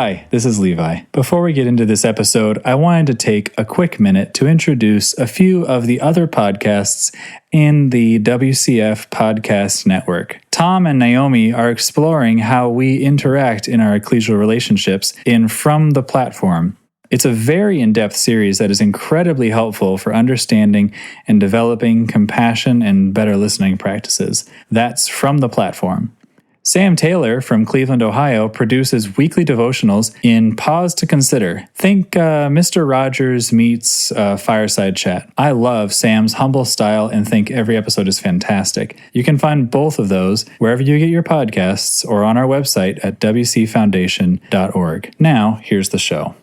Hi, this is Levi. Before we get into this episode, I wanted to take a quick minute to introduce a few of the other podcasts in the WCF Podcast Network. Tom and Naomi are exploring how we interact in our ecclesial relationships in From the Platform. It's a very in-depth series that is incredibly helpful for understanding and developing compassion and better listening practices. That's From the Platform. Sam Taylor from Cleveland, Ohio, produces weekly devotionals in Pause to Consider. Think Mr. Rogers meets Fireside Chat. I love Sam's humble style and think every episode is fantastic. You can find both of those wherever you get your podcasts or on our website at wcfoundation.org. Now, here's the show.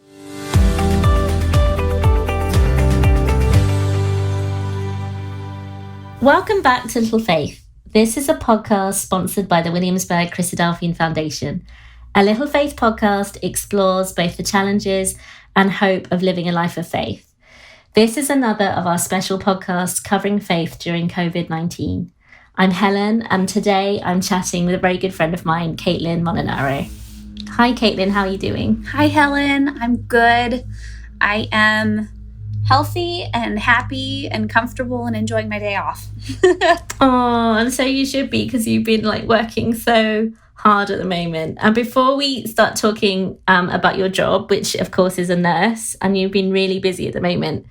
Welcome back to Little Faith. This is a podcast sponsored by the Williamsburg Christadelphian Foundation. A Little Faith podcast explores both the challenges and hope of living a life of faith. This is another of our special podcasts covering faith during COVID-19. I'm Helen, and today I'm chatting with a very good friend of mine, Kaitlin Molinaro. Hi, Kaitlin. How are you doing? Hi, Helen. I'm good. I am healthy and happy and comfortable and enjoying my day off. Oh, and so you should be, because you've been working so hard at the moment. And before we start talking about your job, which of course is a nurse, and you've been really busy at the moment,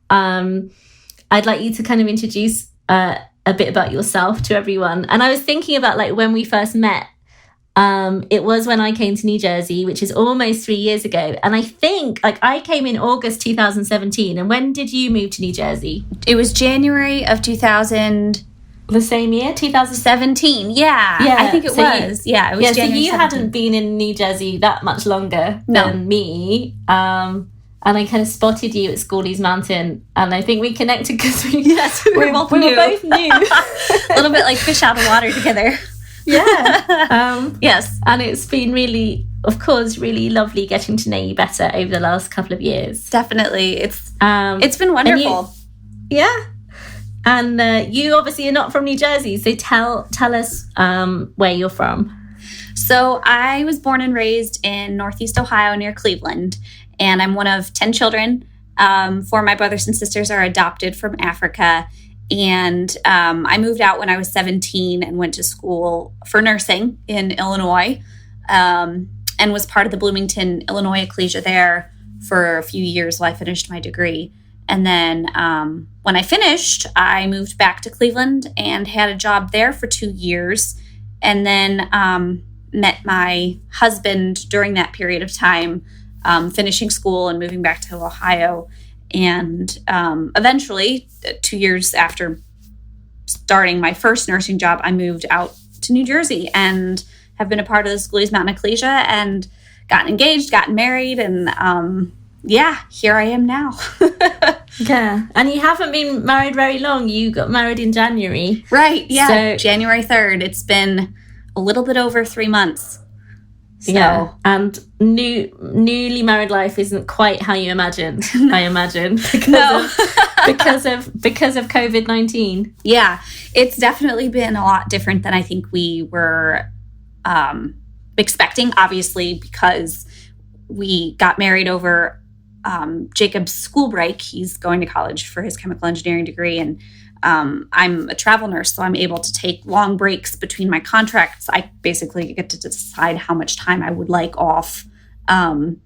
I'd like you to kind of introduce a bit about yourself to everyone. And I was thinking about when we first met. It was when I came to New Jersey, which is almost 3 years ago. And I think I came in August 2017. And when did you move to New Jersey? It was January of 2000. The same year, 2017. Yeah, I think it was. It was January so you 17. hadn't been in New Jersey that much longer than me. And I kind of spotted you at Schoolies Mountain. And I think we connected because we were both new. A little bit like fish out of water together. Yeah. Yes. And it's been really, of course, really lovely getting to know you better over the last couple of years. Definitely. It's been wonderful. And you obviously are not from New Jersey. So tell us where you're from. So I was born and raised in Northeast Ohio near Cleveland. And I'm one of 10 children. 4 of my brothers and sisters are adopted from Africa. And I moved out when I was 17 and went to school for nursing in Illinois, and was part of the Bloomington, Illinois Ecclesia there for a few years while I finished my degree. And then when I finished, I moved back to Cleveland and had a job there for 2 years, and then met my husband during that period of time, finishing school and moving back to Ohio. And eventually, 2 years after starting my first nursing job, I moved out to New Jersey and have been a part of the Schoolies Mountain Ecclesia and gotten engaged, gotten married, and here I am now. Yeah, and you haven't been married very long. You got married in January. Right, yeah, so, January 3rd. It's been a little bit over 3 months. So. Yeah, and newly married life isn't quite how you imagined. I imagine because of COVID-19. Yeah, it's definitely been a lot different than I think we were expecting. Obviously, because we got married over Jacob's school break. He's going to college for his chemical engineering degree, and I'm a travel nurse, so I'm able to take long breaks between my contracts. I basically get to decide how much time I would like off, and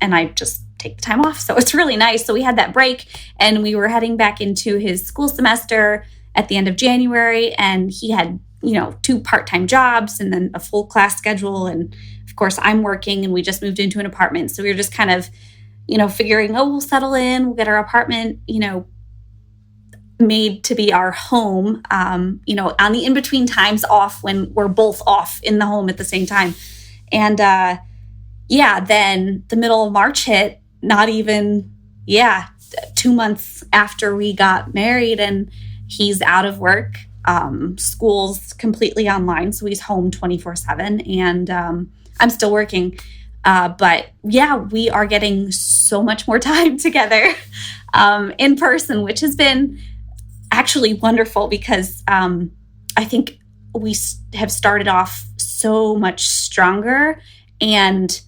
I just take the time off. So it's really nice. So we had that break, and we were heading back into his school semester at the end of January, and he had 2 part-time jobs and then a full class schedule. And of course, I'm working, and we just moved into an apartment. So we were just kind of, figuring, we'll settle in, we'll get our apartment, made to be our home, on the in-between times off when we're both off in the home at the same time. And then the middle of March hit, not even, 2 months after we got married, and he's out of work. School's completely online, so he's home 24/7, and I'm still working. But we are getting so much more time together in person, which has been actually wonderful because I think we have started off so much stronger and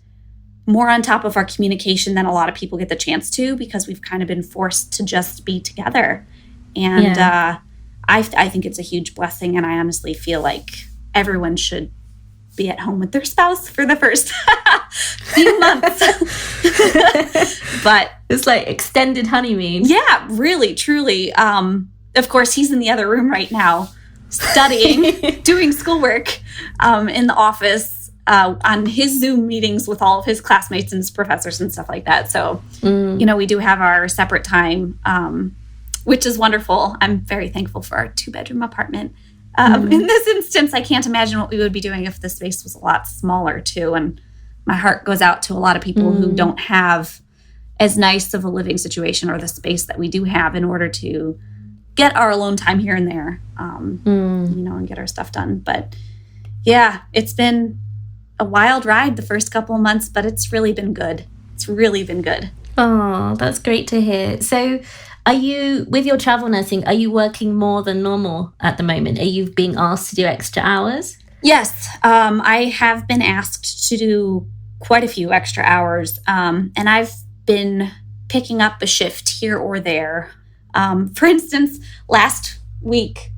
more on top of our communication than a lot of people get the chance to, because we've kind of been forced to just be together. And I think it's a huge blessing. And I honestly feel like everyone should be at home with their spouse for the first few months. But it's like extended honeymoon. Yeah, really, truly. Of course, he's in the other room right now, studying, doing schoolwork in the office on his Zoom meetings with all of his classmates and his professors and stuff like that. So, we do have our separate time, which is wonderful. I'm very thankful for our 2-bedroom apartment. In this instance, I can't imagine what we would be doing if the space was a lot smaller too. And my heart goes out to a lot of people who don't have as nice of a living situation or the space that we do have in order to get our alone time here and there, and get our stuff done. But yeah, it's been a wild ride the first couple of months, but it's really been good. It's really been good. Oh, that's great to hear. So are you, with your travel nursing, are you working more than normal at the moment? Are you being asked to do extra hours? Yes, I have been asked to do quite a few extra hours, and I've been picking up a shift here or there. For instance, last week,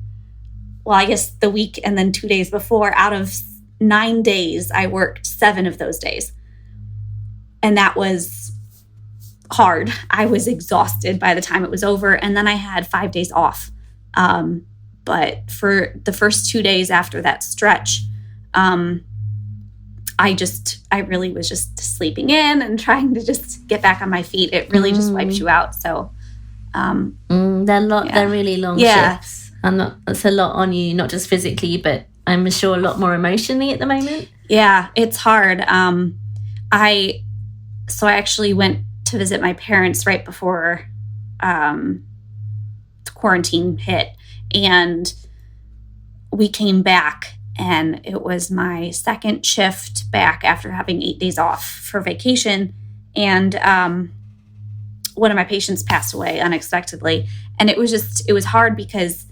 well, I guess the week and then 2 days before, out of 9 days, I worked 7 of those days. And that was hard. I was exhausted by the time it was over. And then I had 5 days off. But for the first 2 days after that stretch, I really was just sleeping in and trying to just get back on my feet. It really just wipes you out. So, they're really long shifts. And that's a lot on you, not just physically, but I'm sure a lot more emotionally at the moment. Yeah, it's hard. I actually went to visit my parents right before quarantine hit, and we came back, and it was my second shift back after having 8 days off for vacation, and one of my patients passed away unexpectedly, and it was hard because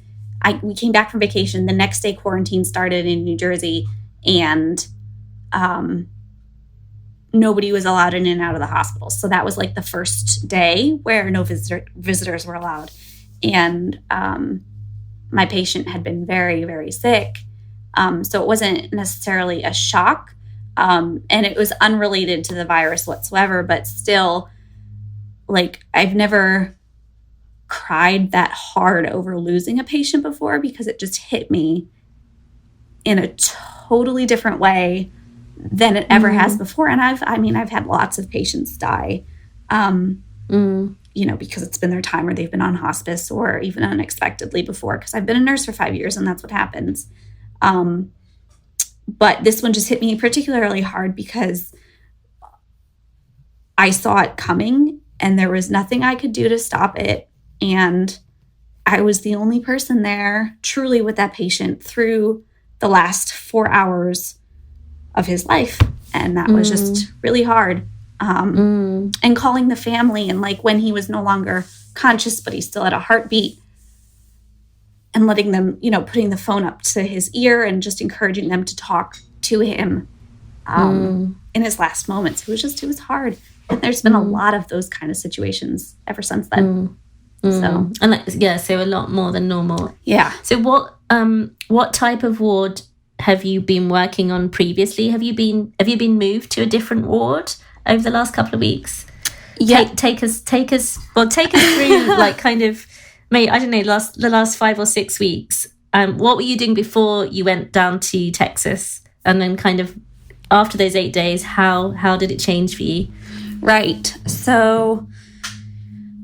we came back from vacation. The next day, quarantine started in New Jersey, and nobody was allowed in and out of the hospital. So that was like the first day where no visitors were allowed. And my patient had been very, very sick. So it wasn't necessarily a shock. And it was unrelated to the virus whatsoever, but still, like, I've never cried that hard over losing a patient before, because it just hit me in a totally different way than it ever has before. And I've had lots of patients die, because it's been their time, or they've been on hospice, or even unexpectedly before, because I've been a nurse for 5 years, and that's what happens. But this one just hit me particularly hard because I saw it coming, and there was nothing I could do to stop it. And I was the only person there truly with that patient through the last 4 hours of his life. And that was just really hard. And calling the family, and like when he was no longer conscious, but he still had a heartbeat, and letting them, putting the phone up to his ear and just encouraging them to talk to him in his last moments. It was hard. And there's been a lot of those kind of situations ever since then. So, and so a lot more than normal. Yeah. So what type of ward have you been working on previously? Have you been moved to a different ward over the last couple of weeks? Yeah. Take us through like kind of, maybe, I don't know, the last 5 or 6 weeks. What were you doing before you went down to Texas? And then kind of after those 8 days, how did it change for you? Right. So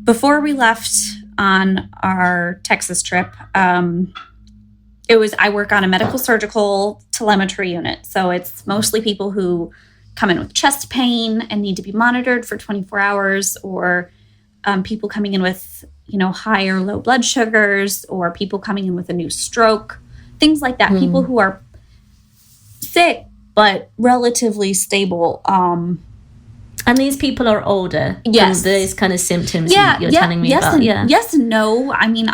before we left on our Texas trip, I work on a medical surgical telemetry unit. So it's mostly people who come in with chest pain and need to be monitored for 24 hours, or people coming in with, high or low blood sugars, or people coming in with a new stroke, things like that. People who are sick, but relatively stable. And these people are older. Yes. Those kind of symptoms you're telling me about. Yes and no. I mean,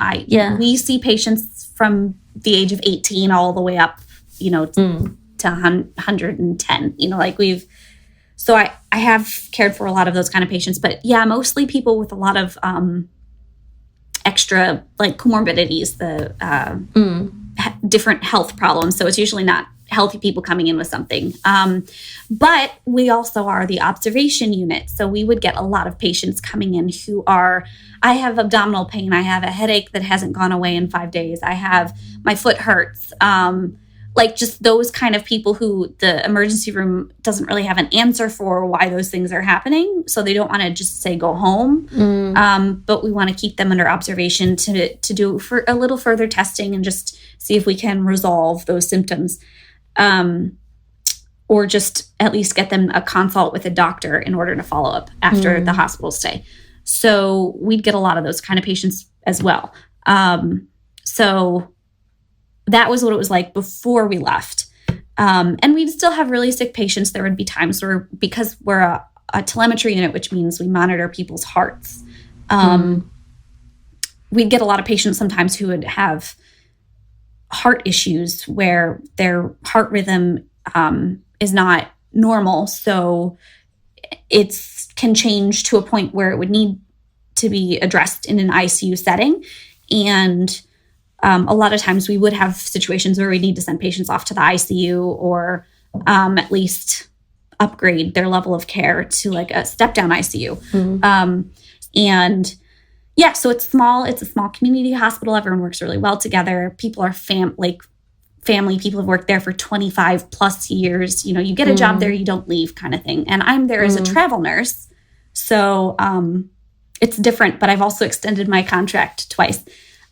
we see patients from the age of 18 all the way up, to 110. So I have cared for a lot of those kind of patients, but yeah, mostly people with a lot of extra like comorbidities, different health problems. So it's usually not healthy people coming in with something. But we also are the observation unit. So we would get a lot of patients coming in who are, I have abdominal pain. I have a headache that hasn't gone away in 5 days. I have, my foot hurts. Like just those kind of people who the emergency room doesn't really have an answer for why those things are happening. So they don't want to just say, go home. But we want to keep them under observation to do for a little further testing and just see if we can resolve those symptoms. Or just at least get them a consult with a doctor in order to follow up after the hospital stay. So we'd get a lot of those kind of patients as well. So that was what it was like before we left. And we'd still have really sick patients. There would be times where, because we're a telemetry unit, which means we monitor people's hearts, we'd get a lot of patients sometimes who would have heart issues where their heart rhythm is not normal. So it can change to a point where it would need to be addressed in an ICU setting. And a lot of times we would have situations where we need to send patients off to the ICU or at least upgrade their level of care to like a step-down ICU. And yeah, so it's small. It's a small community hospital. Everyone works really well together. People are family. People have worked there for 25 plus years. You know, you get a job there, you don't leave kind of thing. And I'm there as a travel nurse. So it's different, but I've also extended my contract twice.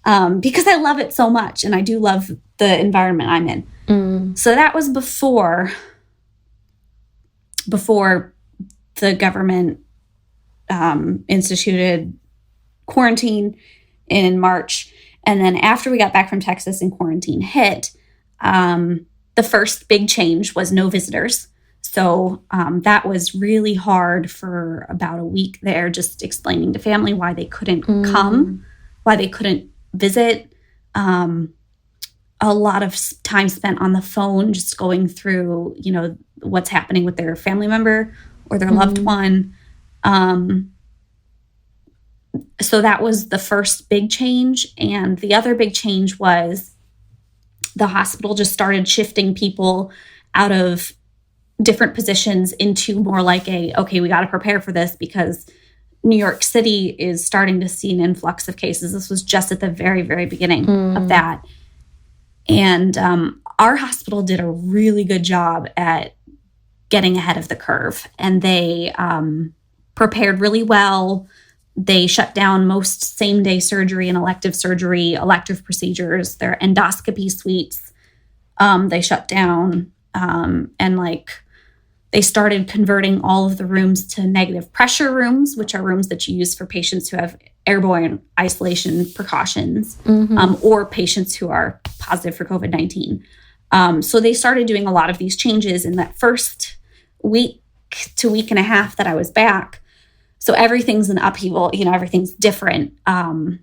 Because I love it so much and I do love the environment I'm in. So that was before the government instituted quarantine in March. And then after we got back from Texas and quarantine hit, the first big change was no visitors. So that was really hard for about a week there, just explaining to family why they couldn't come, why they couldn't visit. A lot of time spent on the phone, just going through, you know, what's happening with their family member or their loved one. So that was the first big change. And the other big change was the hospital just started shifting people out of different positions into more like okay, we got to prepare for this because New York City is starting to see an influx of cases. This was just at the very, very beginning of that. And our hospital did a really good job at getting ahead of the curve. And they prepared really well. They shut down most same-day surgery and elective surgery, elective procedures, their endoscopy suites. They shut down and they started converting all of the rooms to negative pressure rooms, which are rooms that you use for patients who have airborne isolation precautions or patients who are positive for COVID-19. So they started doing a lot of these changes in that first week to week and a half that I was back. So everything's an upheaval, you know, everything's different. And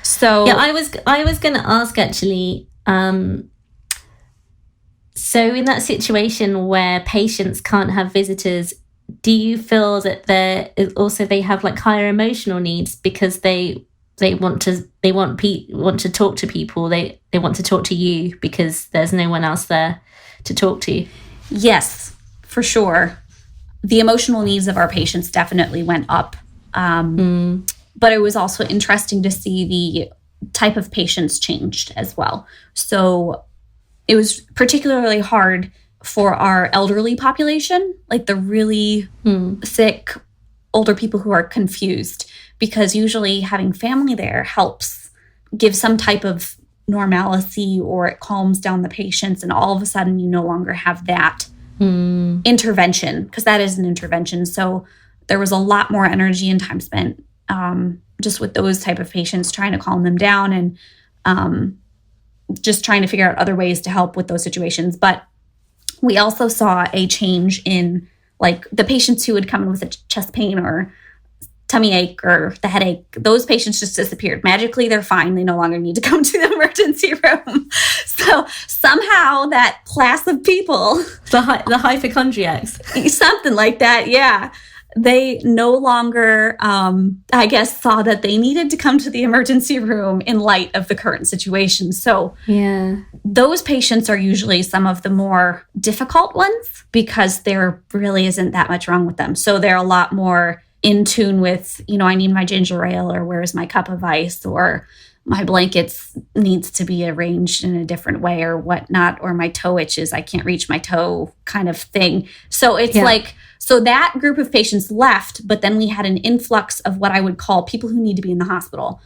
so... Yeah, I was going to ask actually... So in that situation where patients can't have visitors, do you feel that they have like higher emotional needs because they want to talk to people, they want to talk to you because there's no one else there to talk to? Yes, for sure. The emotional needs of our patients definitely went up. But it was also interesting to see the type of patients changed as well. So it was particularly hard for our elderly population, like the really sick older people who are confused, because usually having family there helps give some type of normalcy or it calms down the patients. And all of a sudden you no longer have that intervention, because that is an intervention. So there was a lot more energy and time spent just with those type of patients, trying to calm them down and just trying to figure out other ways to help with those situations. But we also saw a change in like the patients who would come in with a chest pain or tummy ache or the headache, those patients just disappeared. Magically, they're fine. They no longer need to come to the emergency room. So somehow that class of people, the hypochondriacs, something like that, yeah, they no longer, I guess, saw that they needed to come to the emergency room in light of the current situation. So those patients are usually some of the more difficult ones because there really isn't that much wrong with them. So they're a lot more in tune with, I need my ginger ale, or where's my cup of ice, or my blankets needs to be arranged in a different way or whatnot, or my toe itches, I can't reach my toe kind of thing. So it's so that group of patients left, but then we had an influx of what I would call people who need to be in the hospital,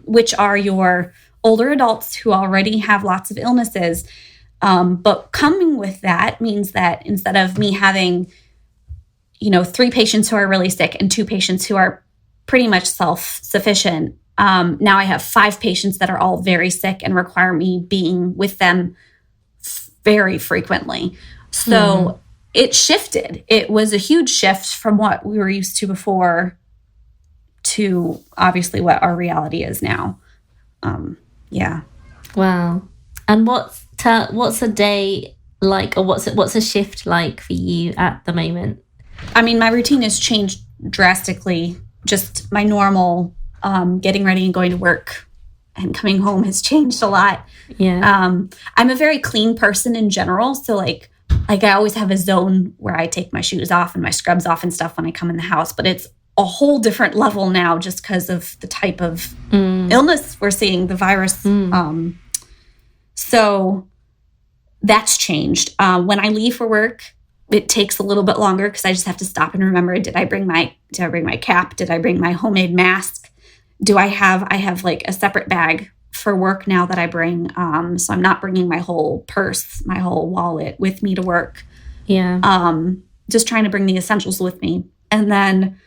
which are your older adults who already have lots of illnesses. But coming with that means that instead of me having, 3 patients who are really sick and 2 patients who are pretty much self-sufficient, now I have 5 patients that are all very sick and require me being with them very frequently. So it shifted. It was a huge shift from what we were used to before to obviously what our reality is now. Wow. And what's a day like, or what's a shift like for you at the moment? I mean, my routine has changed drastically. Just my normal getting ready and going to work and coming home has changed a lot. I'm a very clean person in general. So like I always have a zone where I take my shoes off and my scrubs off and stuff when I come in the house. But it's a whole different level now just because of the type of illness we're seeing, the virus. So that's changed. When I leave for work, it takes a little bit longer because I just have to stop and remember, did I bring my cap? Did I bring my homemade mask? I have like a separate bag for work now that I bring. So I'm not bringing my whole purse, my whole wallet with me to work. Just trying to bring the essentials with me. And then,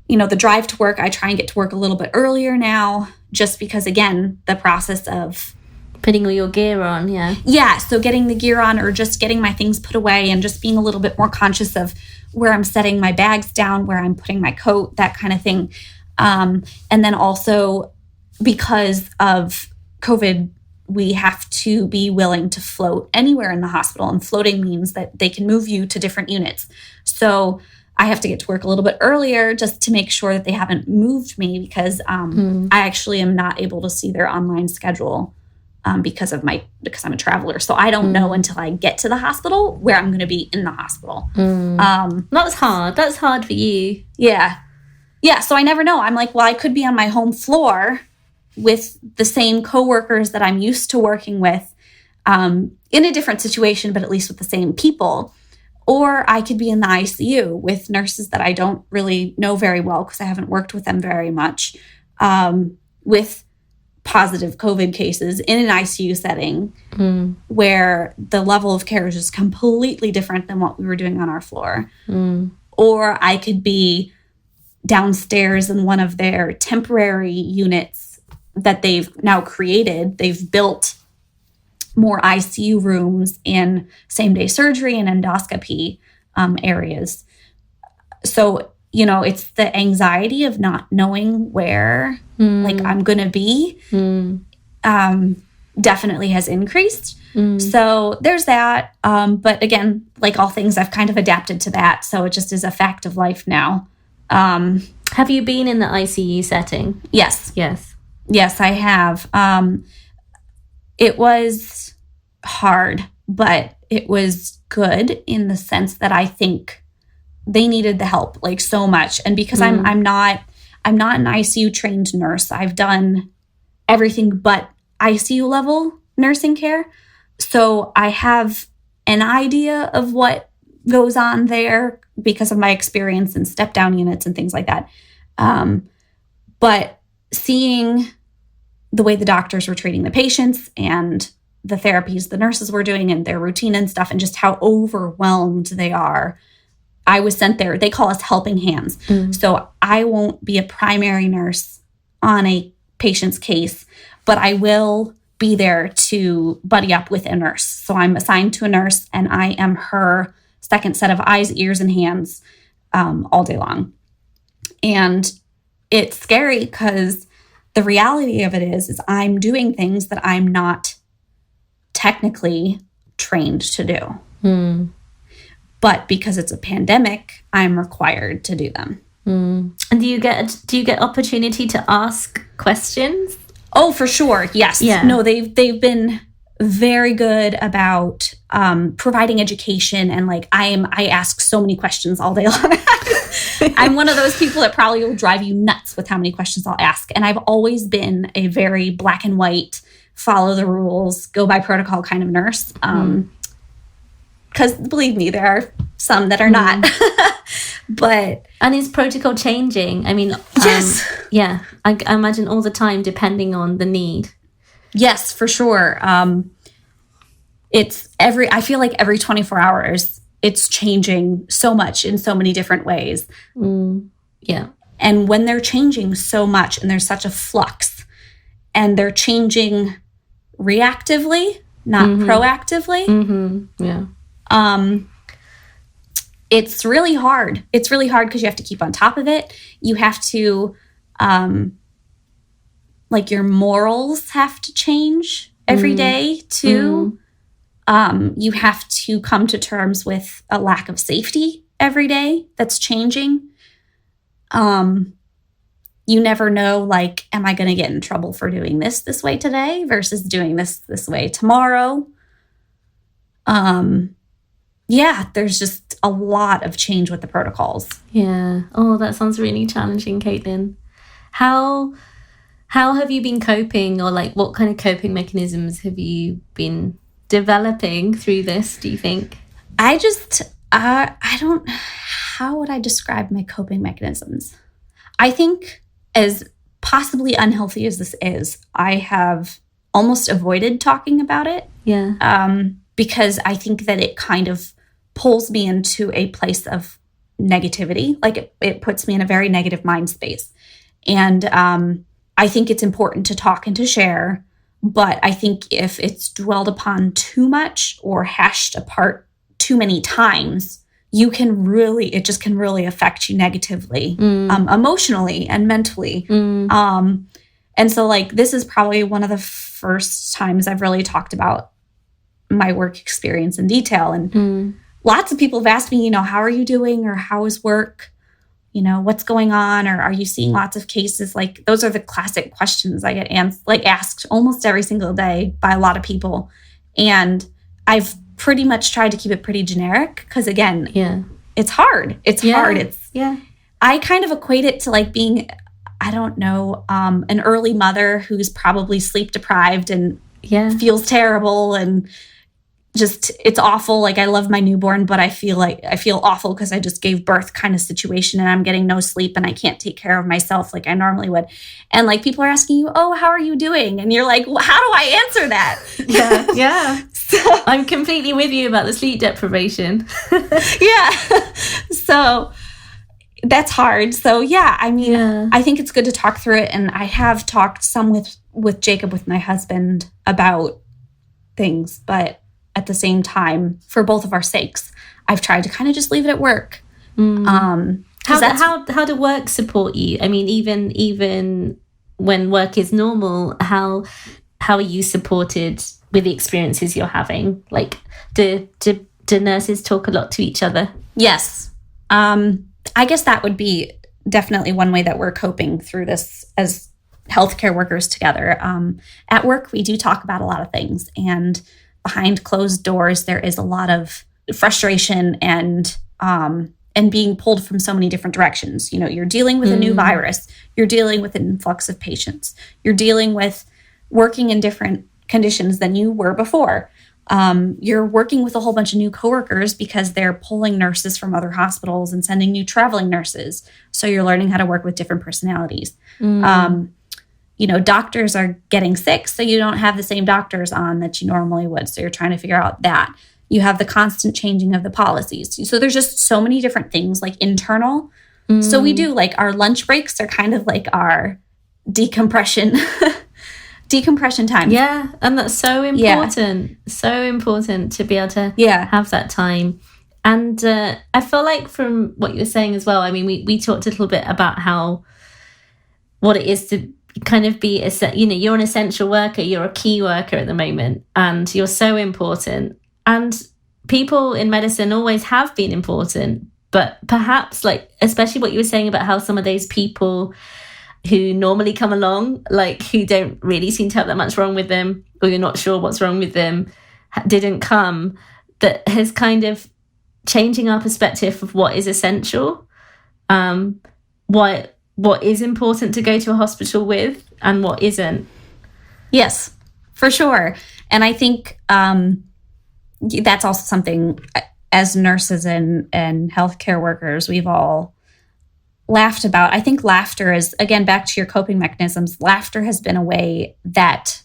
the drive to work, I try and get to work a little bit earlier now, just because, again, the process of putting all your gear on, so getting the gear on or just getting my things put away and just being a little bit more conscious of where I'm setting my bags down, where I'm putting my coat, that kind of thing. And then also because of COVID, we have to be willing to float anywhere in the hospital. And floating means that they can move you to different units. So I have to get to work a little bit earlier just to make sure that they haven't moved me because I actually am not able to see their online schedule because I'm a traveler. So I don't know until I get to the hospital where I'm going to be in the hospital. That's hard. That's hard for you. Yeah. So I never know. I'm like, well, I could be on my home floor with the same coworkers that I'm used to working with in a different situation, but at least with the same people. Or I could be in the ICU with nurses that I don't really know very well because I haven't worked with them very much, with positive COVID cases in an ICU setting where the level of care is just completely different than what we were doing on our floor. Or I could be downstairs in one of their temporary units that they've now created. They've built more ICU rooms in same-day surgery and endoscopy areas. So, it's the anxiety of not knowing where I'm going to be definitely has increased. So there's that. But again, like all things, I've kind of adapted to that. So it just is a fact of life now. Have you been in the ICU setting? Yes. Yes, I have. It was hard, but it was good in the sense that I think they needed the help like so much. And because I'm not an ICU trained nurse, I've done everything but ICU level nursing care. So I have an idea of what goes on there because of my experience in step down units and things like that. But seeing the way the doctors were treating the patients and the therapies the nurses were doing and their routine and stuff and just how overwhelmed they are, I was sent there. They call us helping hands. So I won't be a primary nurse on a patient's case, but I will be there to buddy up with a nurse. So I'm assigned to a nurse and I am her second set of eyes, ears, and hands all day long. And it's scary because the reality of it is I'm doing things that I'm not technically trained to do. But because it's a pandemic, I'm required to do them. And do you get opportunity to ask questions? Oh, for sure. Yes. Yeah. No, they've been very good about providing education, and like I ask so many questions all day long. I'm one of those people that probably will drive you nuts with how many questions I'll ask. And I've always been a very black and white, follow the rules, go by protocol kind of nurse. Because believe me, there are some that are not. And is protocol changing? I mean, yes. Yeah, I imagine all the time, depending on the need. Yes, for sure. I feel like every 24 hours, it's changing so much in so many different ways. Yeah. And when they're changing so much and there's such a flux, and they're changing reactively, not proactively. Yeah. It's really hard. It's really hard because you have to keep on top of it. You have to, like your morals have to change every day too. You have to come to terms with a lack of safety every day that's changing. You never know, like, am I going to get in trouble for doing this way today versus doing this way tomorrow? Yeah, there's just a lot of change with the protocols. Yeah. Oh, that sounds really challenging, Kaitlin. How have you been coping, or like what kind of coping mechanisms have you been developing through this, do you think? I don't, how would I describe my coping mechanisms? I think, as possibly unhealthy as this is, I have almost avoided talking about it. Yeah. Because I think that it kind of pulls me into a place of negativity. Like it puts me in a very negative mind space. And I think it's important to talk and to share. But I think if it's dwelled upon too much or hashed apart too many times, it just can really affect you negatively, emotionally and mentally. And so like, this is probably one of the first times I've really talked about my work experience in detail. And lots of people have asked me, how are you doing? Or how is work? What's going on? Or are you seeing lots of cases? Like, those are the classic questions I get asked almost every single day by a lot of people. And I've pretty much tried to keep it pretty generic because, again, it's hard. It's hard. I kind of equate it to like being, I don't know, an early mother who's probably sleep deprived and feels terrible and just, it's awful. Like, I love my newborn, but I feel awful because I just gave birth kind of situation, and I'm getting no sleep and I can't take care of myself like I normally would. And like, people are asking you, oh, how are you doing? And you're like, well, how do I answer that? Yeah. So, I'm completely with you about the sleep deprivation. So that's hard. So I think it's good to talk through it. And I have talked some with Jacob, with my husband, about things, but at the same time, for both of our sakes, I've tried to kind of just leave it at work. How do work support you? I mean, even when work is normal, how are you supported with the experiences you're having? Like, do nurses talk a lot to each other? Yes. I guess that would be definitely one way that we're coping through this as healthcare workers together. At work, we do talk about a lot of things, and behind closed doors, there is a lot of frustration and being pulled from so many different directions. You're dealing with a new virus. You're dealing with an influx of patients. You're dealing with working in different conditions than you were before. You're working with a whole bunch of new coworkers because they're pulling nurses from other hospitals and sending new traveling nurses. So you're learning how to work with different personalities. Doctors are getting sick, so you don't have the same doctors on that you normally would. So you're trying to figure out that. You have the constant changing of the policies. So there's just so many different things, like internal. So we do, like, our lunch breaks are kind of like our decompression time. Yeah, and that's so important. So important to be able to have that time. And I feel like from what you were saying as well, I mean, we talked a little bit about how what it is to kind of be, you're an essential worker, you're a key worker at the moment, and you're so important. And people in medicine always have been important, but perhaps, like, especially what you were saying about how some of those people who normally come along, like, who don't really seem to have that much wrong with them, or you're not sure what's wrong with them, didn't come, that has kind of changing our perspective of what is essential, what is important to go to a hospital with and what isn't. Yes, for sure. And I think that's also something as nurses and healthcare workers, we've all laughed about. I think laughter is, again, back to your coping mechanisms, laughter has been a way that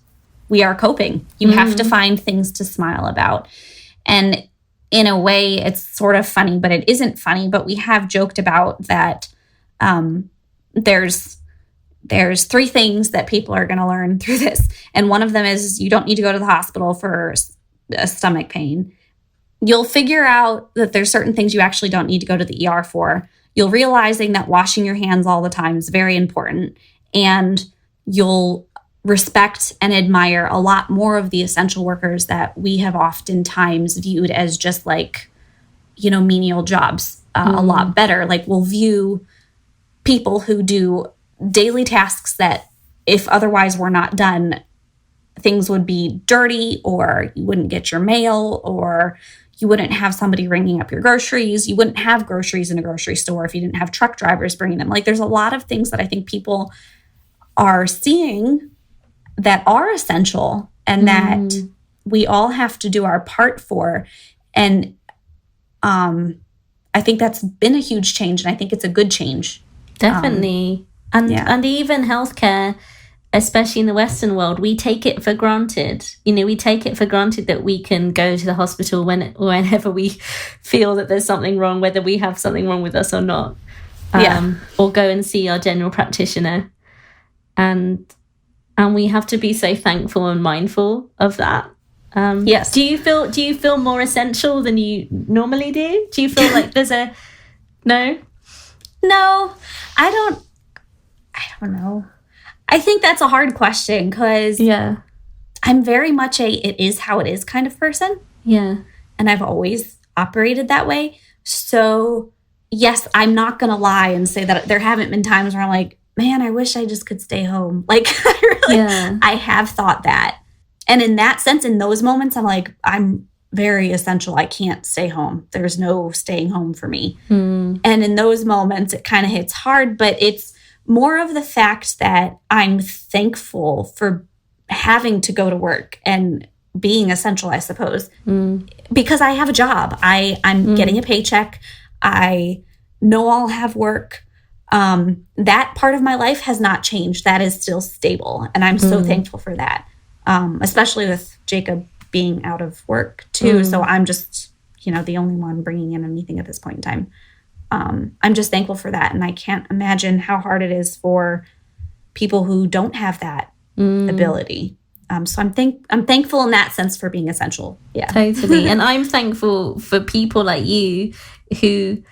we are coping. You have to find things to smile about. And in a way, it's sort of funny, but it isn't funny. But we have joked about that there's 3 things that people are going to learn through this. And one of them is you don't need to go to the hospital for a stomach pain. You'll figure out that there's certain things you actually don't need to go to the ER for. You'll realizing that washing your hands all the time is very important. And you'll respect and admire a lot more of the essential workers that we have oftentimes viewed as just like, menial jobs a lot better. Like, we'll view people who do daily tasks that if otherwise were not done, things would be dirty, or you wouldn't get your mail, or you wouldn't have somebody ringing up your groceries. You wouldn't have groceries in a grocery store if you didn't have truck drivers bringing them. Like, there's a lot of things that I think people are seeing that are essential and that we all have to do our part for. And I think that's been a huge change, and I think it's a good change. Definitely. And even healthcare, especially in the Western world, we take it for granted. We take it for granted that we can go to the hospital whenever we feel that there's something wrong, whether we have something wrong with us or not. Or go and see our general practitioner. And we have to be so thankful and mindful of that. Yes. Do you feel more essential than you normally do? Do you feel like there's no? No, I don't know. I think that's a hard question because I'm very much it is how it is kind of person. Yeah. And I've always operated that way. So yes, I'm not going to lie and say that there haven't been times where I'm like, man, I wish I just could stay home. Like, I have thought that. And in that sense, in those moments, I'm like, I'm very essential. I can't stay home. There's no staying home for me. And in those moments, it kind of hits hard, but it's more of the fact that I'm thankful for having to go to work and being essential, I suppose, because I have a job. I'm getting a paycheck. I know I'll have work. That part of my life has not changed. That is still stable. And I'm so thankful for that, especially with Jacob being out of work too. So I'm just, the only one bringing in anything at this point in time. I'm just thankful for that. And I can't imagine how hard it is for people who don't have that ability. So I'm thankful in that sense for being essential. Yeah, totally. And I'm thankful for people like you who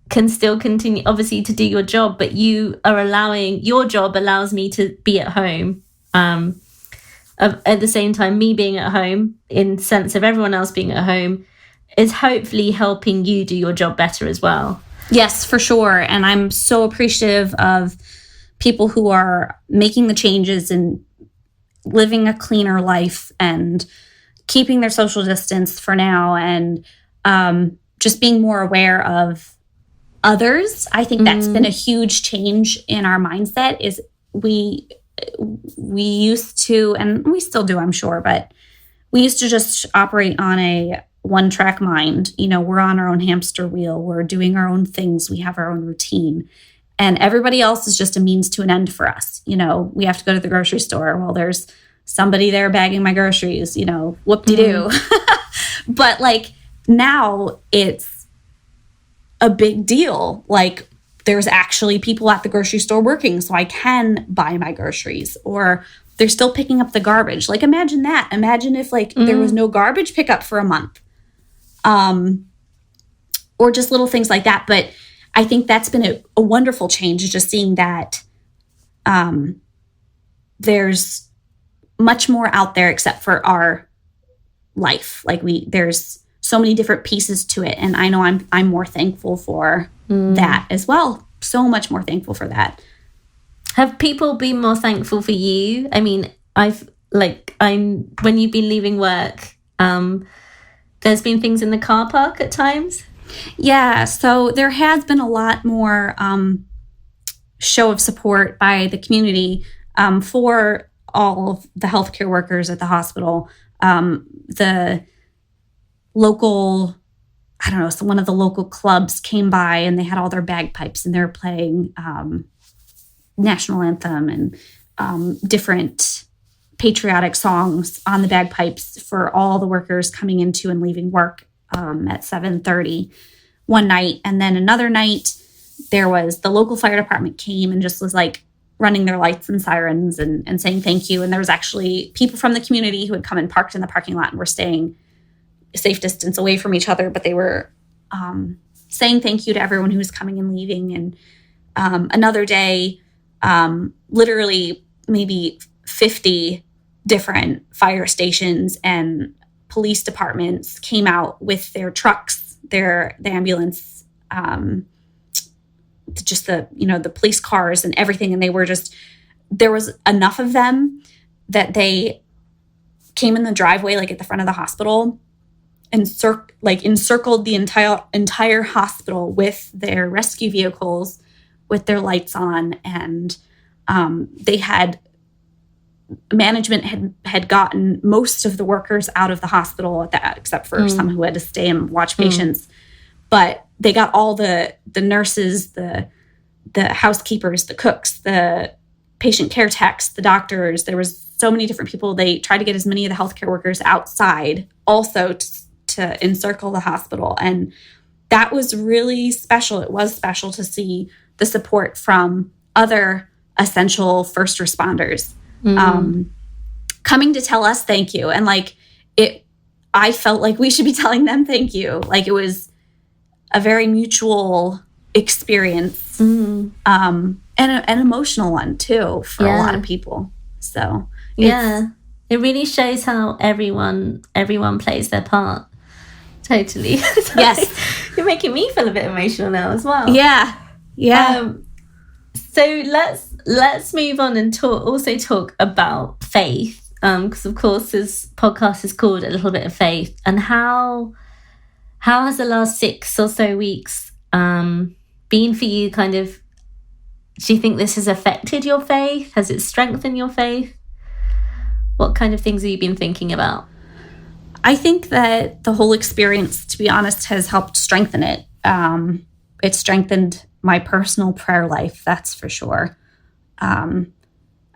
can still continue, obviously, to do your job, but your job allows me to be at home. At the same time, me being at home, in sense of everyone else being at home, is hopefully helping you do your job better as well. Yes, for sure. And I'm so appreciative of people who are making the changes and living a cleaner life and keeping their social distance for now, and just being more aware of others. I think that's been a huge change in our mindset. Is we used to, and we still do, I'm sure, but we used to just operate on a one-track mind. We're on our own hamster wheel. We're doing our own things. We have our own routine. And everybody else is just a means to an end for us. We have to go to the grocery store. Well, there's somebody there bagging my groceries, whoop-de-doo. But like now it's a big deal. Like, there's actually people at the grocery store working so I can buy my groceries, or they're still picking up the garbage. Like, imagine that. Imagine if there was no garbage pickup for a month. Or just little things like that. But I think that's been a wonderful change, just seeing that there's much more out there except for our life. Like there's so many different pieces to it. And I know I'm more thankful for that as well. So much more thankful for that. Have people been more thankful for you? I mean, when you've been leaving work, there's been things in the car park at times. Yeah. So there has been a lot more show of support by the community for all of the healthcare workers at the hospital. The local, I don't know, so one of the local clubs came by and they had all their bagpipes and they were playing national anthem and different patriotic songs on the bagpipes for all the workers coming into and leaving work at 7:30 one night. And then another night, there was the local fire department came and just was like running their lights and sirens and saying thank you. And there was actually people from the community who had come and parked in the parking lot and were staying a safe distance away from each other, but they were saying thank you to everyone who was coming and leaving. And another day, literally maybe 50 different fire stations and police departments came out with their trucks, the ambulance, just the police cars and everything. And there was enough of them that they came in the driveway, like at the front of the hospital, and encircled the entire hospital with their rescue vehicles, with their lights on. And they had management had gotten most of the workers out of the hospital at that, except for some who had to stay and watch patients. But they got all the nurses, the housekeepers, the cooks, the patient care techs, the doctors. There was so many different people. They tried to get as many of the healthcare workers outside also to encircle the hospital. And that was really special. It was special to see the support from other essential first responders coming to tell us thank you. And I felt like we should be telling them thank you. Like it was a very mutual experience, and an emotional one too for a lot of people. So it really shows how everyone plays their part. Totally. Yes, you're making me feel a bit emotional now as well. Yeah. So let's move on and talk about faith, because of course this podcast is called A Little Bit of Faith. And how has the last 6 or so weeks been for you? Kind of, do you think this has affected your faith? Has it strengthened your faith? What kind of things have you been thinking about? I think that the whole experience, to be honest, has helped strengthen it. It strengthened my personal prayer life, that's for sure. I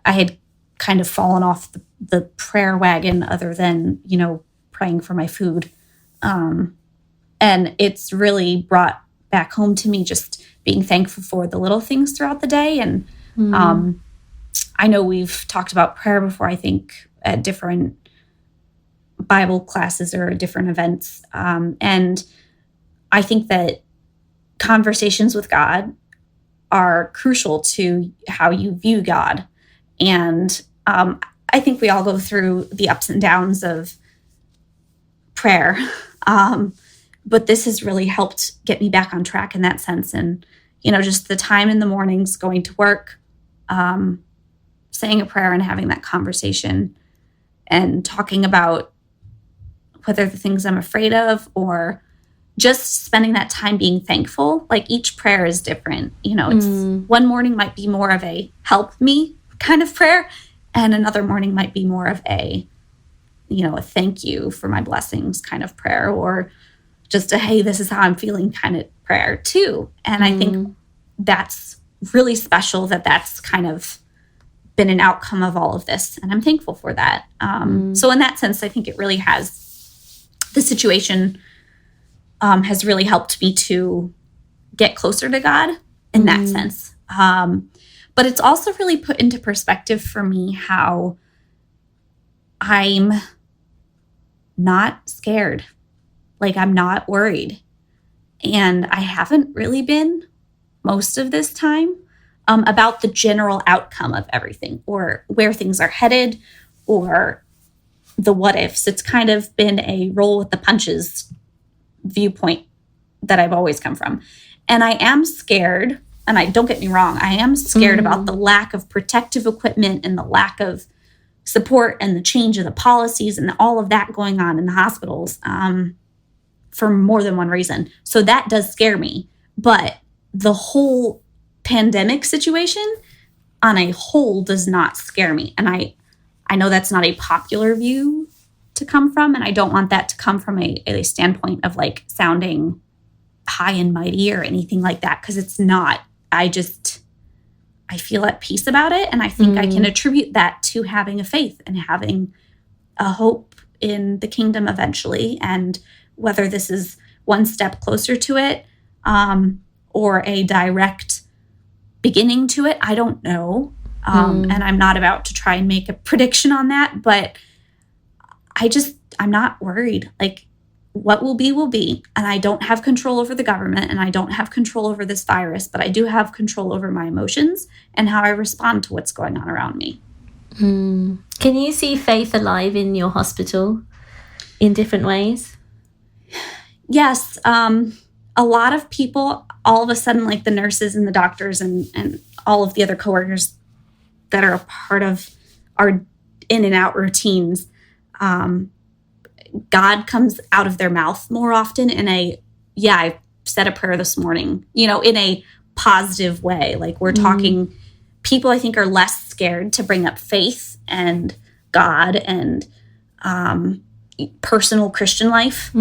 had kind of fallen off the prayer wagon other than, praying for my food. And it's really brought back home to me just being thankful for the little things throughout the day. And I know we've talked about prayer before, I think, at different Bible classes or different events. And I think that conversations with God are crucial to how you view God. And I think we all go through the ups and downs of prayer. But this has really helped get me back on track in that sense. And, just the time in the mornings going to work, saying a prayer and having that conversation and talking about whether the things I'm afraid of or just spending that time being thankful. Like each prayer is different. It's one morning might be more of a help me kind of prayer. And another morning might be more of a thank you for my blessings kind of prayer, or just a, hey, this is how I'm feeling kind of prayer too. And I think that's really special that's kind of been an outcome of all of this. And I'm thankful for that. So in that sense, I think it really has, the situation has really helped me to get closer to God in that sense. But it's also really put into perspective for me how I'm not scared. Like I'm not worried. And I haven't really been most of this time. about the general outcome of everything or where things are headed or the what ifs. It's kind of been a roll with the punches viewpoint that I've always come from. And I am scared, and don't get me wrong, I am scared about the lack of protective equipment and the lack of support and the change of the policies and all of that going on in the hospitals for more than one reason. So that does scare me. But the whole pandemic situation on a whole does not scare me. And I know that's not a popular view to come from, and I don't want that to come from a standpoint of like sounding high and mighty or anything like that, because it's not. I feel at peace about it, and I think I can attribute that to having a faith and having a hope in the kingdom eventually, and whether this is one step closer to it or a direct beginning to it, I don't know. And I'm not about to try and make a prediction on that, but I'm not worried. Like, what will be. And I don't have control over the government, and I don't have control over this virus, but I do have control over my emotions and how I respond to what's going on around me. Can you see faith alive in your hospital in different ways? Yes. A lot of people, all of a sudden, like the nurses and the doctors and all of the other coworkers that are a part of our in and out routines, God comes out of their mouth more often in I said a prayer this morning, in a positive way. Like, we're talking, people I think are less scared to bring up faith and God and personal Christian life,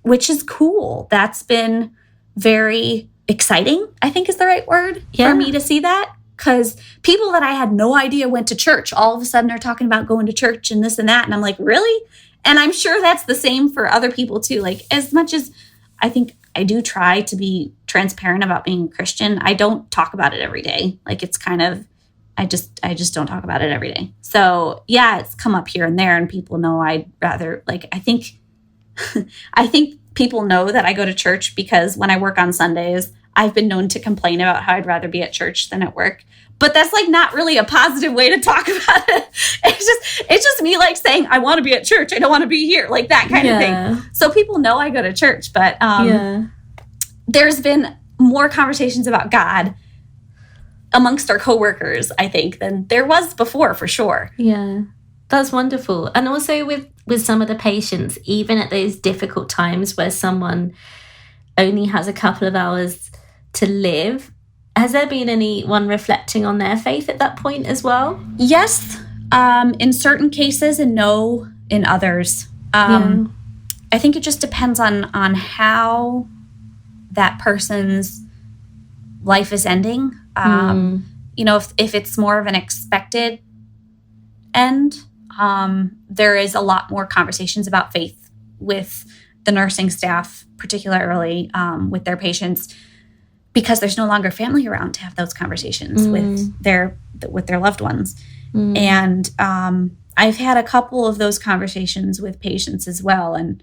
which is cool. That's been very exciting, I think is the right word for me to see that. Because people that I had no idea went to church, all of a sudden are talking about going to church and this and that. And I'm like, really? And I'm sure that's the same for other people too. Like, as much as I think I do try to be transparent about being a Christian, I don't talk about it every day. Like, it's kind of, I just don't talk about it every day. So yeah, it's come up here and there, and people know I'd rather, like, I think people know that I go to church because when I work on Sundays, I've been known to complain about how I'd rather be at church than at work. But that's like not really a positive way to talk about it. It's just me like saying, I want to be at church. I don't want to be here. Like that kind of thing. So people know I go to church, but there's been more conversations about God amongst our coworkers, I think, than there was before, for sure. Yeah, that's wonderful. And also with some of the patients, even at those difficult times where someone only has a couple of hours to live, has there been anyone reflecting on their faith at that point as well? Yes, in certain cases, and no in others. I think it just depends on how that person's life is ending. If it's more of an expected end, there is a lot more conversations about faith with the nursing staff, particularly with their patients, because there's no longer family around to have those conversations with their loved ones. And I've had a couple of those conversations with patients as well. And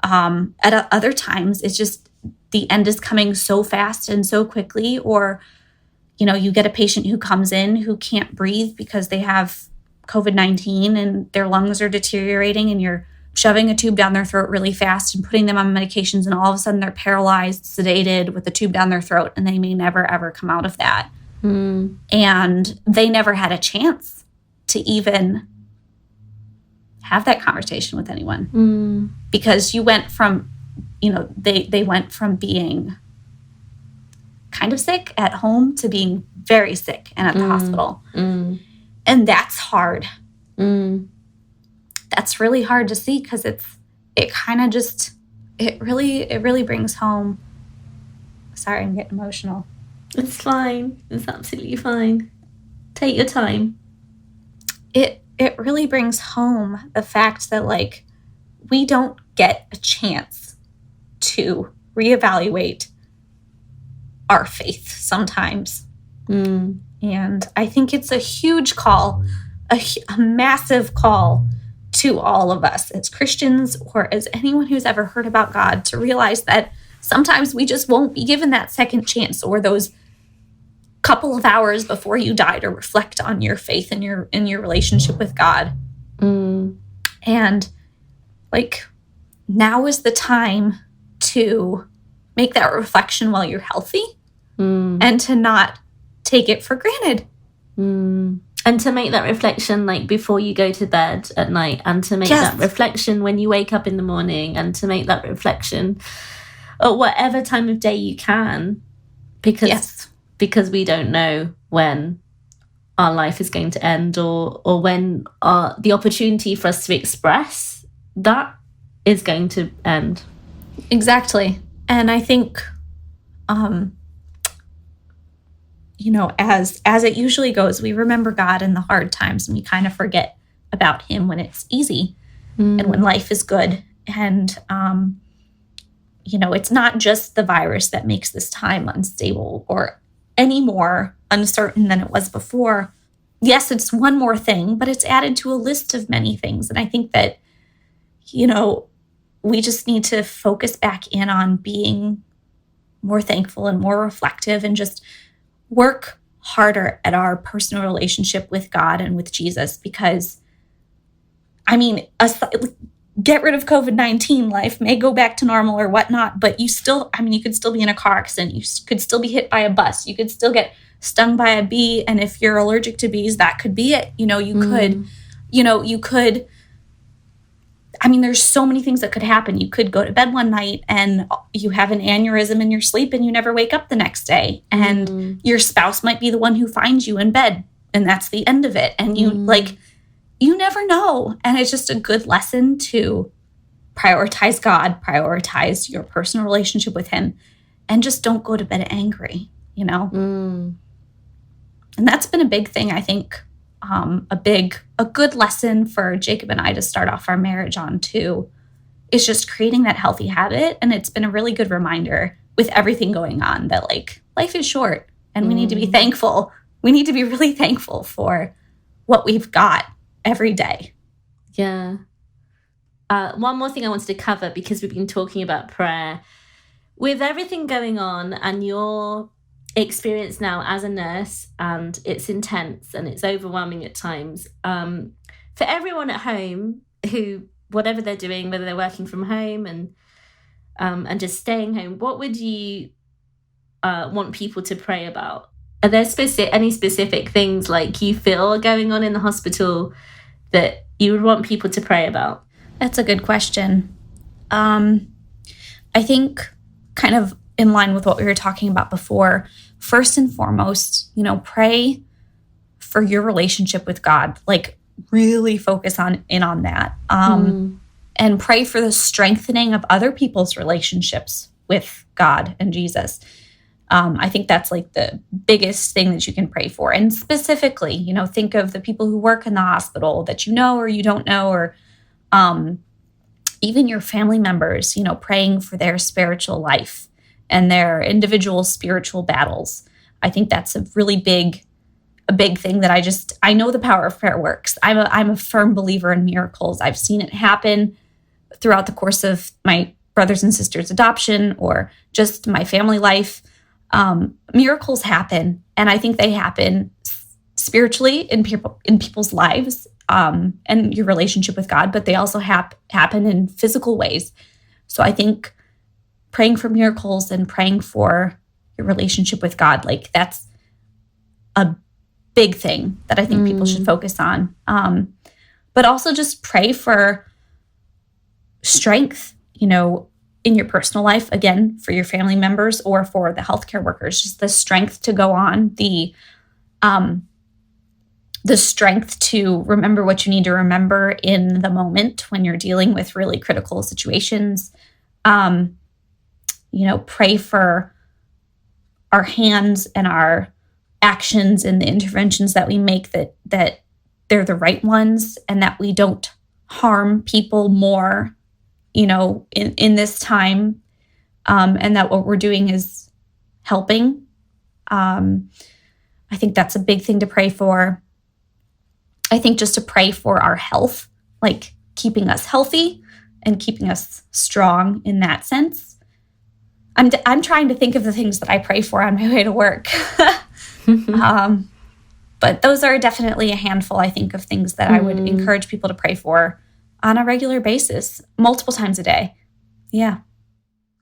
at other times, it's just the end is coming so fast and so quickly. Or, you get a patient who comes in who can't breathe because they have COVID-19 and their lungs are deteriorating, and you're shoving a tube down their throat really fast and putting them on medications, and all of a sudden they're paralyzed, sedated with the tube down their throat, and they may never, ever come out of that. And they never had a chance to even have that conversation with anyone because you went from, they went from being kind of sick at home to being very sick and at the hospital. And that's hard. That's really hard to see, because it really brings home. Sorry, I'm getting emotional. It's fine. It's absolutely fine. Take your time. It really brings home the fact that, like, we don't get a chance to reevaluate our faith sometimes. And I think it's a huge call, a massive call to all of us as Christians, or as anyone who's ever heard about God, to realize that sometimes we just won't be given that second chance or those couple of hours before you die to reflect on your faith and your relationship with God. And like, now is the time to make that reflection while you're healthy and to not take it for granted. And to make that reflection like before you go to bed at night, and to make that reflection when you wake up in the morning, and to make that reflection at whatever time of day you can, because we don't know when our life is going to end, or when the opportunity for us to express that is going to end. Exactly. And I think, as it usually goes, we remember God in the hard times, and we kind of forget about him when it's easy and when life is good. And, it's not just the virus that makes this time unstable or any more uncertain than it was before. Yes, it's one more thing, but it's added to a list of many things. And I think that, we just need to focus back in on being more thankful and more reflective, and just work harder at our personal relationship with God and with Jesus. Because, get rid of COVID-19, life may go back to normal or whatnot, but you could still be in a car accident. You could still be hit by a bus. You could still get stung by a bee. And if you're allergic to bees, that could be it. There's so many things that could happen. You could go to bed one night and you have an aneurysm in your sleep and you never wake up the next day. And your spouse might be the one who finds you in bed, and that's the end of it. And you never know. And it's just a good lesson to prioritize God, prioritize your personal relationship with him, and just don't go to bed angry, And that's been a big thing, I think, a good lesson for Jacob and I to start off our marriage on too, is just creating that healthy habit. And it's been a really good reminder with everything going on that life is short, and we need to be thankful. We need to be really thankful for what we've got every day. Yeah. One more thing I wanted to cover, because we've been talking about prayer. With everything going on and your experience now as a nurse, and it's intense and it's overwhelming at times, for everyone at home who, whatever they're doing, whether they're working from home and just staying home, what would you want people to pray about? Are there any specific things like you feel are going on in the hospital that you would want people to pray about? That's a good question. I think, kind of in line with what we were talking about before, first and foremost, pray for your relationship with God. Really focus in on that. And pray for the strengthening of other people's relationships with God and Jesus. I think that's the biggest thing that you can pray for. And specifically, think of the people who work in the hospital that you know or you don't know, or even your family members, praying for their spiritual life and their individual spiritual battles. I think that's a big thing that I know the power of prayer works. I'm a firm believer in miracles. I've seen it happen throughout the course of my brothers and sisters' adoption, or just my family life. Miracles happen, and I think they happen spiritually in people's lives, and your relationship with God, but they also happen in physical ways. So I think praying for miracles and praying for your relationship with God, that's a big thing that I think people should focus on. But also just pray for strength, in your personal life, again, for your family members or for the healthcare workers, just the strength to go on, the strength to remember what you need to remember in the moment when you're dealing with really critical situations. Pray for our hands and our actions and the interventions that we make, that they're the right ones, and that we don't harm people more, in this time, and that what we're doing is helping. I think that's a big thing to pray for. I think just to pray for our health, keeping us healthy and keeping us strong in that sense. I'm trying to think of the things that I pray for on my way to work. But those are definitely a handful, I think, of things that I would encourage people to pray for on a regular basis, multiple times a day. Yeah.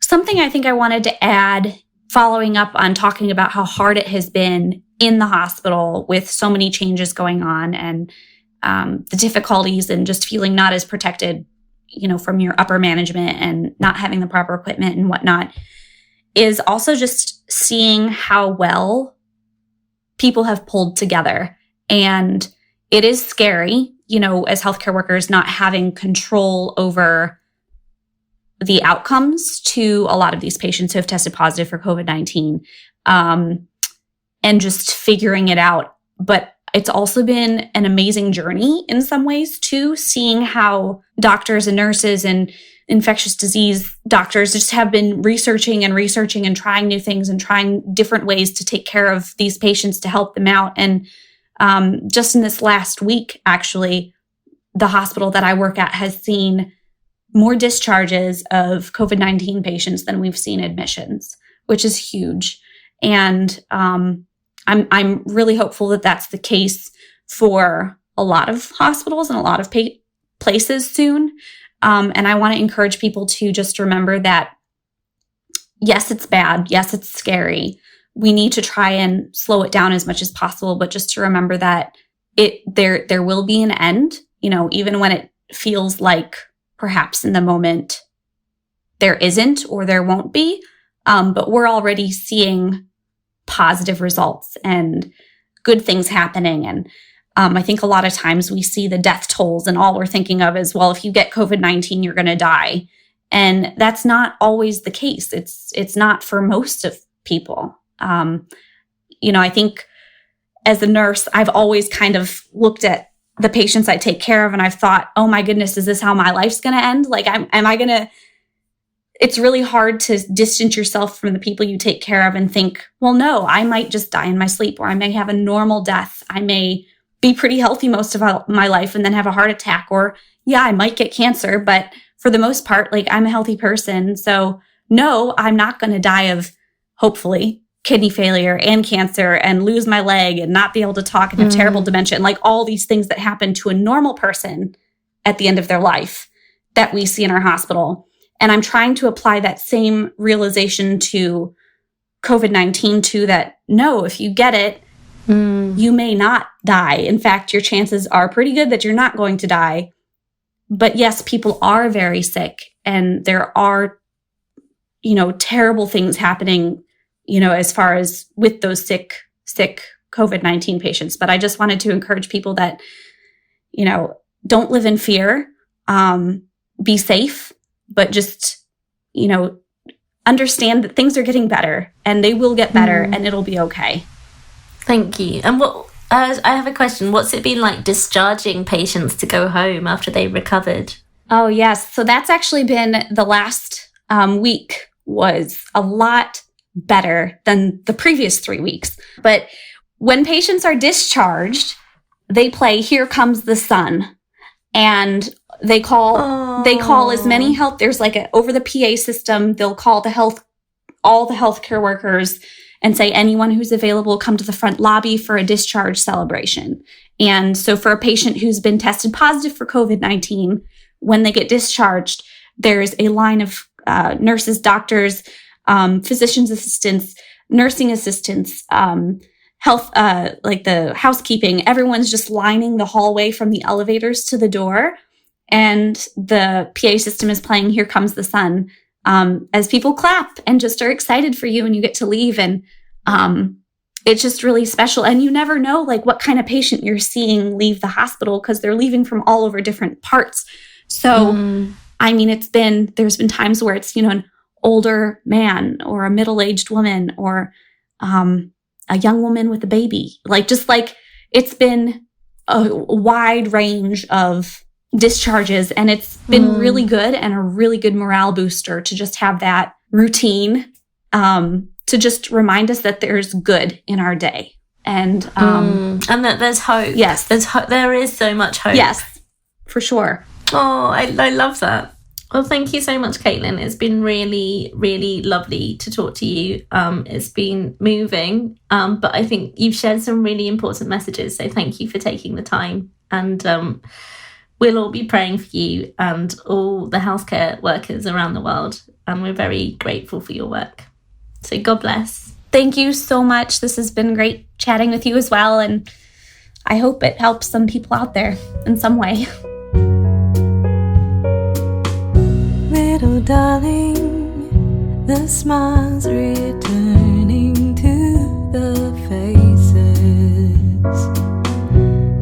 Something I think I wanted to add, following up on talking about how hard it has been in the hospital with so many changes going on and the difficulties and just feeling not as protected, from your upper management and not having the proper equipment and whatnot, is also just seeing how well people have pulled together. And it is scary, as healthcare workers, not having control over the outcomes to a lot of these patients who have tested positive for COVID-19, and just figuring it out. But it's also been an amazing journey in some ways too, seeing how doctors and nurses and infectious disease doctors just have been researching and trying new things and trying different ways to take care of these patients to help them out. And just in this last week, actually, the hospital that I work at has seen more discharges of COVID-19 patients than we've seen admissions, which is huge. And I'm really hopeful that that's the case for a lot of hospitals and a lot of places soon. And I want to encourage people to just remember that, yes, it's bad. Yes, it's scary. We need to try and slow it down as much as possible, but just to remember that there will be an end, even when it feels like perhaps in the moment there isn't or there won't be. But we're already seeing positive results and good things happening. And I think a lot of times we see the death tolls and all we're thinking of is, well, if you get COVID-19, you're going to die. And that's not always the case. It's not for most of people. I think as a nurse, I've always kind of looked at the patients I take care of and I've thought, oh my goodness, is this how my life's going to end? Like, it's really hard to distance yourself from the people you take care of and think, well, no, I might just die in my sleep, or I may have a normal death. I may be pretty healthy most of my life and then have a heart attack, or yeah, I might get cancer, but for the most part, like, I'm a healthy person. So no, I'm not going to die of, hopefully, kidney failure and cancer and lose my leg and not be able to talk and have terrible dementia and like all these things that happen to a normal person at the end of their life that we see in our hospital. And I'm trying to apply that same realization to COVID-19 too, that no, if you get it, you may not die. In fact, your chances are pretty good that you're not going to die. But yes, people are very sick and there are, terrible things happening, as far as with those sick COVID-19 patients. But I just wanted to encourage people that, don't live in fear, be safe, but just, understand that things are getting better and they will get better and it'll be okay. Thank you. And I have a question. What's it been like discharging patients to go home after they recovered? Oh, yes. So that's actually been the last week was a lot better than the previous 3 weeks. But when patients are discharged, they play Here Comes the Sun. And they call as many health, there's like over the PA system, they'll call all the healthcare workers and say, anyone who's available, come to the front lobby for a discharge celebration. And so for a patient who's been tested positive for COVID-19, when they get discharged, there's a line of nurses, doctors, physician's assistants, nursing assistants, health, like the housekeeping. Everyone's just lining the hallway from the elevators to the door. And the PA system is playing Here Comes the Sun, as people clap and just are excited for you and you get to leave. And it's just really special. And you never know like what kind of patient you're seeing leave the hospital because they're leaving from all over different parts. So, I mean, there's been times where it's, an older man or a middle-aged woman or a young woman with a baby. It's been a wide range of discharges, and it's been really good and a really good morale booster to just have that routine to just remind us that there's good in our day and that there's hope. Yes, there is so much hope. Yes, for sure. Oh, I love that. Well, thank you so much, Kaitlin. It's been really, really lovely to talk to you. It's been moving, but I think you've shared some really important messages. So thank you for taking the time. And we'll all be praying for you and all the healthcare workers around the world. And we're very grateful for your work. So God bless. Thank you so much. This has been great chatting with you as well. And I hope it helps some people out there in some way. Little darling, the smiles returning to the faces.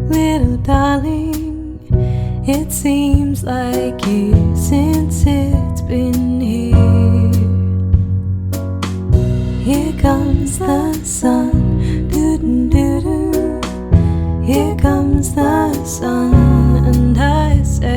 Little darling, it seems like years since it's been here. Here comes the sun, doo-doo-doo-doo. Here comes the sun, and I say